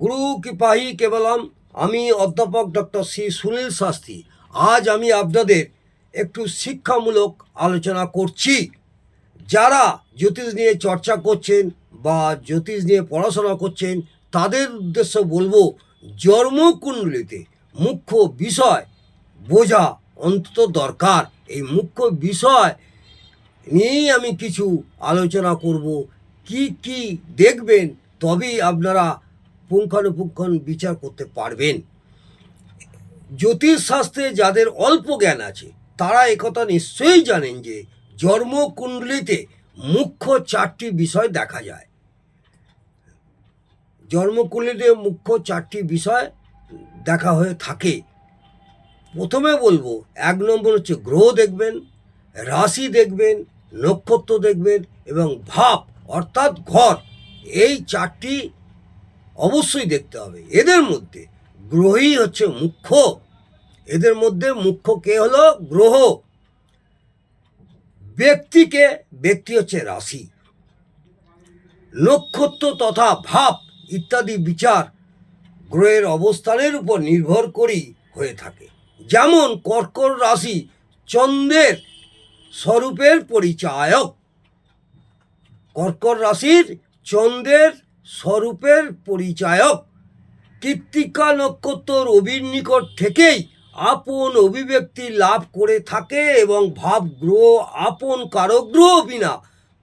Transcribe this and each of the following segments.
গুরু কৃপাহি কেবলম। আমি অধ্যাপক ডক্টর শ্রী সুনীল শাস্ত্রী। আজ আমি আপনাদের একটু শিক্ষামূলক আলোচনা করছি। যারা জ্যোতিষ নিয়ে চর্চা করছেন বা জ্যোতিষ নিয়ে পড়াশোনা করছেন তাদের উদ্দেশ্য বলবো, জন্মকুণ্ডলিতে মুখ্য বিষয় বোঝা অন্তত দরকার। এই মুখ্য বিষয় নিয়েই আমি কিছু আলোচনা করব। কি কি দেখবেন তবেই আপনারা পুঙ্খানুপুঙ্খ বিচার করতে পারবেন। জ্যোতিষশাস্ত্রে যাদের অল্প জ্ঞান আছে তারা একথা নিশ্চয়ই জানেন যে জন্মকুণ্ডলিতে মুখ্য চারটি বিষয় দেখা যায়। জন্মকুণ্ডলিতে মুখ্য চারটি বিষয় দেখা হয়ে থাকে। প্রথমে বলবো, 1 নম্বর হচ্ছে গ্রহ দেখবেন, রাশি দেখবেন, নক্ষত্র দেখবেন এবং ভাব অর্থাৎ ঘর। এই চারটি অবশ্যই দেখতে হবে। এদের মধ্যে গ্রহই হচ্ছে মুখ্য। এদের মধ্যে মুখ্য কে হলো? গ্রহ। ব্যক্তি হচ্ছে রাশি। নক্ষত্র তথা ভাব ইত্যাদি বিচার গ্রহের অবস্থানের উপর নির্ভর করেই হয়ে থাকে। যেমন কর্কট রাশি চন্দ্রের স্বরূপের পরিচায়ক। কর্কট রাশির চন্দ্রের স্বরূপের পরিচায়ক। কৃত্তিকা নক্ষত্র রবির নিকট থেকেই আপন অভিব্যক্তি লাভ করে থাকে এবং ভাব গ্রহ আপন কারক গ্রহ বিনা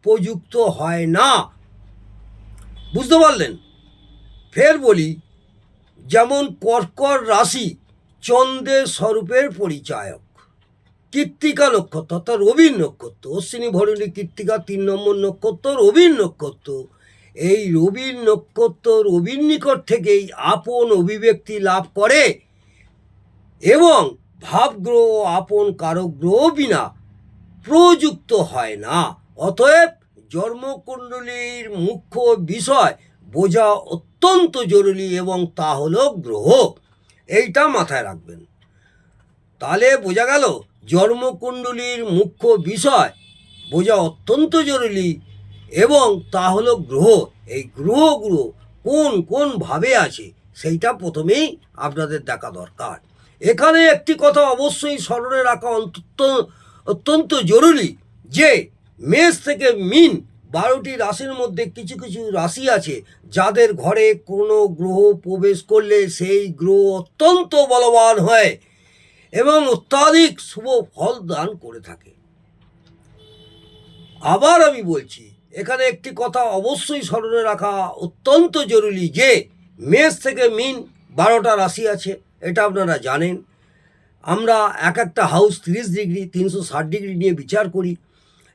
প্রযুক্ত হয় না। বুঝতে পারলেন? ফের বলি, যেমন কর্কট রাশি চন্দ্রের স্বরূপের পরিচায়ক। কৃত্তিকা নক্ষত্র অর্থাৎ রবির নক্ষত্র, অশ্বিনী ভরণী কৃত্তিকা 3 নম্বর নক্ষত্র রবির নক্ষত্র। এই রবির নক্ষত্র রবির নিকট থেকেই আপন অভিব্যক্তি লাভ করে এবং ভাবগ্রহ আপন কারক গ্রহ বিনা প্রযুক্ত হয় না। অতএব জন্মকুণ্ডলীর মুখ্য বিষয় বোঝা অত্যন্ত জরুরি এবং তা হলো গ্রহ। এইটা মাথায় রাখবেন। তাহলে বোঝা গেল জন্মকুণ্ডলীর মুখ্য বিষয় বোঝা অত্যন্ত জরুরি এবং তা হলো গ্রহ। এই গ্রহগুলো কোন কোন ভাবে আছে সেইটা প্রথমেই আপনাদের দেখা দরকার। এখানে একটি কথা অবশ্যই স্মরণে রাখা অত্যন্ত জরুরি যে মেষ থেকে মীন 12টি রাশির মধ্যে কিছু কিছু রাশি আছে যাদের ঘরে কোনো গ্রহ প্রবেশ করলে সেই গ্রহ অত্যন্ত বলবান হয় এবং অত্যাধিক শুভ ফল দান করে থাকে। আবার আমি বলছি, এখানে একটি কথা অবশ্যই স্মরণে রাখা অত্যন্ত জরুরি যে মেষ থেকে মীন 12টা রাশি আছে, এটা আপনারা জানেন। আমরা এক একটা হাউস 30 ডিগ্রি 360 ডিগ্রি নিয়ে বিচার করি।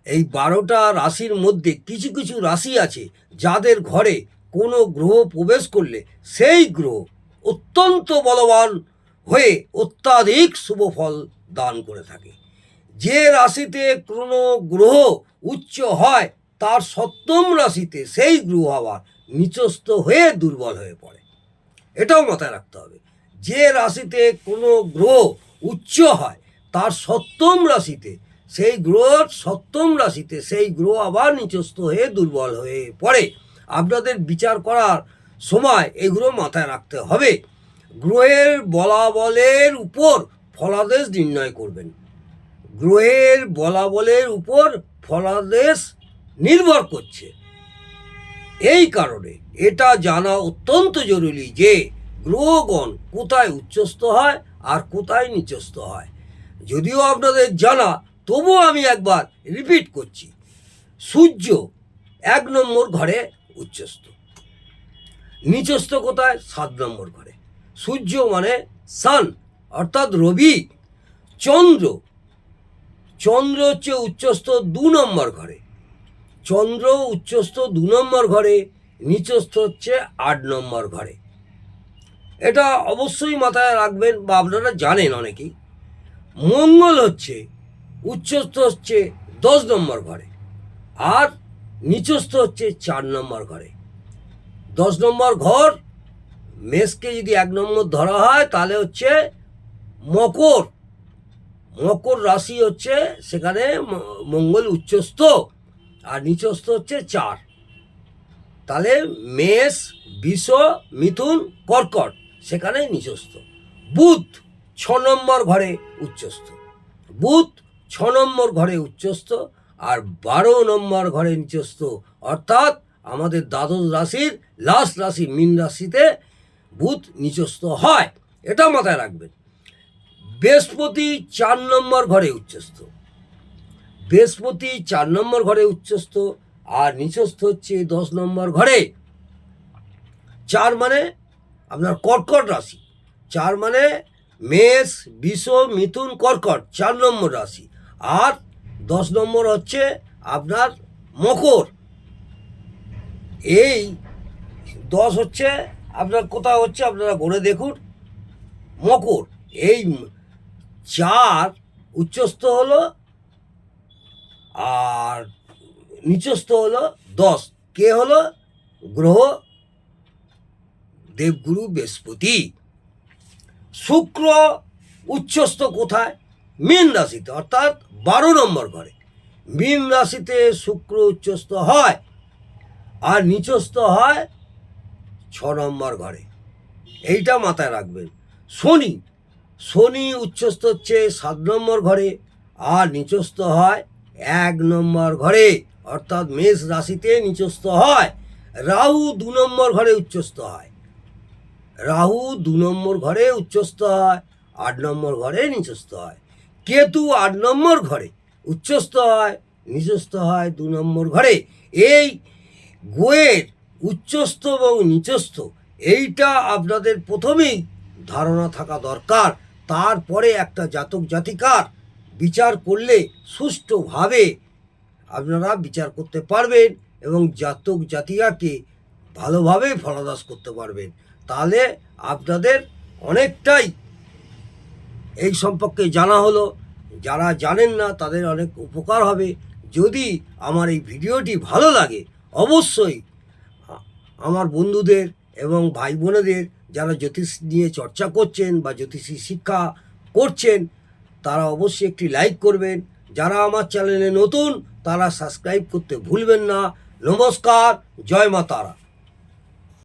এই 12টা রাশির মধ্যে কিছু কিছু রাশি আছে যাদের ঘরে কোনো গ্রহ প্রবেশ করলে সেই গ্রহ অত্যন্ত বলবান হয়ে অত্যাধিক শুভ ফল দান করে থাকে। যে রাশিতে কোনো গ্রহ উচ্চ হয় তার 7ম রাশিতে সেই গ্রহ আবার নিচস্থ হয়ে দুর্বল হয়ে পড়ে। এটাও মাথায় রাখতে হবে। যে রাশিতে কোনো গ্রহ উচ্চ হয় তার 7ম রাশিতে সেই গ্রহর 7ম রাশিতে সেই গ্রহ আবার নিচস্থ হয়ে দুর্বল হয়ে পড়ে। আপনাদের বিচার করার সময় এগুলো মাথায় রাখতে হবে। গ্রহের বলাবলের উপর ফলাদেশ নির্ণয় করবেন। গ্রহের বলাবলের উপর ফলাদেশ নির্ভর করছে। এই কারণে এটা জানা অত্যন্ত জরুরি যে গ্রহগণ কোথায় উচ্চস্থ হয় আর কোথায় নিচস্থ হয়। যদিও আপনাদের জানা, তবুও আমি একবার রিপিট করছি। সূর্য 1 নম্বর ঘরে উচ্চস্থ। নিচস্থ কোথায়? 7 নম্বর ঘরে। সূর্য মানে সান অর্থাৎ রবি। চন্দ্র হচ্ছে উচ্চস্থ 2 নম্বর ঘরে। চন্দ্র উচ্চস্থ 2 নম্বর ঘরে, নিচস্থ হচ্ছে 8 নম্বর ঘরে। এটা অবশ্যই মাথায় রাখবেন বা আপনারা জানেন অনেকেই। মঙ্গল হচ্ছে উচ্চস্থ হচ্ছে 10 নম্বর ঘরে আর নিচস্থ হচ্ছে 4 নম্বর ঘরে। 10 নম্বর ঘর মেষকে যদি 1 নম্বর ধরা হয় তাহলে হচ্ছে মকর রাশি হচ্ছে, সেখানে মঙ্গল উচ্চস্থ আর নিচস্থ হচ্ছে 4। তাহলে মেষ, বৃষ, মিথুন, কর্কট সেখানে নিচস্থ। বুধ 6 নম্বর ঘরে উচ্চস্থ। বুধ 6 নম্বর ঘরে উচ্চস্থ আর 12 নম্বর ঘরে নিচস্থ, অর্থাৎ আমাদের দ্বাদশ রাশির লাস্ট রাশি মীন রাশিতে বুধ নিচস্থ হয়, এটা মাথায় রাখবেন। বৃহস্পতি 4 নম্বর ঘরে উচ্চস্থ। বৃহস্পতি 4 নম্বর ঘরে উচ্চস্থ আর নিচস্থ হচ্ছে 10 নম্বর ঘরে। 4 মানে আপনার কর্কট রাশি। 4 মানে মেষ, বৃষ, মিথুন, কর্কট 4 নম্বর রাশি। আর 10 নম্বর হচ্ছে আপনার মকর। এই 10 হচ্ছে আপনার কোথাও হচ্ছে, আপনারা গড়ে দেখুন, মকর। এই 4 উচ্চস্থ হলো আর নিচস্থ হলো 10। কে হলো? গ্রহ দেবগুরু বৃহস্পতি। শুক্র উচ্চস্থ কোথায়? মীন রাশিতে, অর্থাৎ 12 নম্বর ঘরে। মীন রাশিতে শুক্র উচ্চস্থ হয় আর নিচস্থ হয় 6 নম্বর ঘরে, এইটা মাথায় রাখবেন। শনি, শনি উচ্চস্থ হচ্ছে 7 নম্বর ঘরে আর নিচস্থ হয় 1 নম্বর ঘরে, অর্থাৎ মেষ রাশিতে নিচস্থ হয়। রাহু 2 নম্বর ঘরে উচ্চস্থ হয়। রাহু 2 নম্বর ঘরে উচ্চস্থ হয়, 8 নম্বর ঘরে নিচস্থ হয়। কেতু 8 নম্বর ঘরে উচ্চস্থ হয়, নিচস্থ হয় 2 নম্বর ঘরে। এই গ্রহের উচ্চস্থ এবং নিচস্থ এইটা আপনাদের প্রথমেই ধারণা থাকা দরকার। তারপরে একটা জাতক জাতিকার বিচার করলে সুষ্ঠুভাবে আপনারা বিচার করতে পারবেন এবং জাতক জাতিকাকে ভালোভাবে ফলাদাস করতে পারবেন। তাহলে আপনাদের অনেকটাই এই সম্পর্কে জানা হলো। যারা জানেন না তাদের অনেক উপকার হবে। যদি আমার এই ভিডিওটি ভালো লাগে, অবশ্যই আমার বন্ধুদের এবং ভাই বোনেদের যারা জ্যোতিষ নিয়ে চর্চা করছেন বা জ্যোতিষী শিক্ষা করছেন, তারা অবশ্যই একটি লাইক করবেন। যারা আমার চ্যানেলে নতুন তারা সাবস্ক্রাইব করতে ভুলবেন না। নমস্কার, জয় মা তারা।